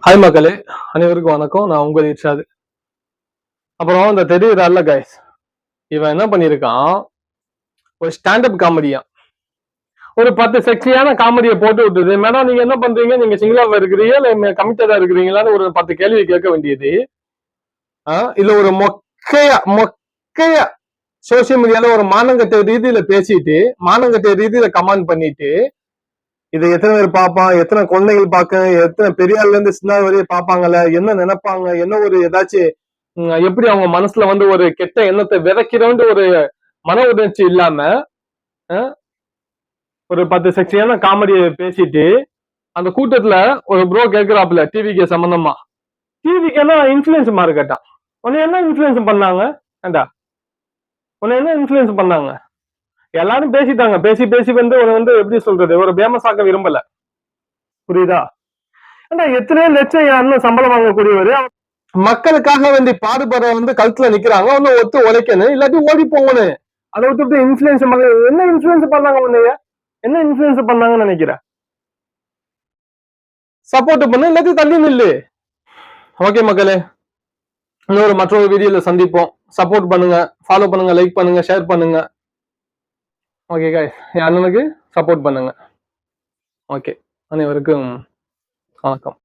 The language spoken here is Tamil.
ஹாய் மக்களே, அனைவருக்கும் வணக்கம். நான் உங்கள் இர்ஷாது. அப்புறம் இந்த தெரியுறாள்ல கைஸ், இவன் என்ன பண்ணியிருக்கான், ஒரு ஸ்டாண்டப் காமெடியா ஒரு 10 செக்ஸியான காமெடியை போட்டு விட்டுது. மேடம் நீங்க என்ன பண்றீங்க, நீங்க சிங்கிளாவா இருக்கிறீங்க இல்ல கமிட்டடா இருக்கிறீங்களான்னு ஒரு 10 கேள்வி கேட்க வேண்டியது. இல்ல ஒரு மொக்கையா சோசியல் மீடியால ஒரு மானங்கட்ட ரீதியில பேசிட்டு, மானங்கட்ட ரீதியில கமெண்ட் பண்ணிட்டு, இதை எத்தனை பேர் பார்ப்பான், எத்தனை குழந்தைகள் பார்க்க, எத்தனை பெரியார்ல இருந்து சின்ன வரைய பார்ப்பாங்கல்ல, என்ன நினைப்பாங்க, என்ன ஒரு ஏதாச்சும் எப்படி அவங்க மனசுல வந்து ஒரு கெட்ட எண்ணத்தை விதைக்கிறோன்ற ஒரு மன உணர்ச்சி இல்லாம ஒரு 10 செக்ஷியான காமெடியை பேசிட்டு அந்த கூட்டத்துல ஒரு ப்ரோ கேட்கிறாப்புல டிவிக்கு சம்பந்தமா, டிவிக்குன்னா இன்ஃபுளுன்ஸ் மாறு கேட்டான். உன்னை என்ன இன்ஃபுளுன்ஸ் பண்ணாங்க? ஏண்டா உன்னை என்ன இன்ஃபுளுன்ஸ் பண்ணாங்க? எல்லாரும் பேசிட்டாங்க, பேசி பேசி வந்து வந்து எப்படி சொல்றது, ஒரு பேமஸ் ஆக்க விரும்பல. புரியுதா? ஏண்டா எத்தனையோ லட்சம் யாருன்னு சம்பளம் வாங்கக்கூடியவர் மக்களுக்காக வேண்டி பாடுபடுற வந்து கழுத்துல நிக்கிறாங்க, ஒன்னும் ஒத்து உழைக்கணும், இல்லாட்டி ஓடி போகணும். அதை விட்டுட்டு இன்ஃபுளுன்ஸ் என்ன இன்ஃபுளுன்ஸ் பண்ணாங்க, உன்னைய என்ன இன்ஃபுளுன்ஸ் பண்ணாங்கன்னு நினைக்கிறேன்? சப்போர்ட் பண்ணு, இல்லாட்டி தள்ளி நில்லு. ஓகே மக்களே, இன்னொரு மற்றொரு வீடியோல சந்திப்போம். சப்போர்ட் பண்ணுங்க, ஃபாலோ பண்ணுங்க, லைக் பண்ணுங்க, ஷேர் பண்ணுங்க. ஓகே காய்ஸ், என் அண்ணனுக்கு சப்போர்ட் பண்ணுங்க. ஓகே, அனைவருக்கும் வணக்கம்.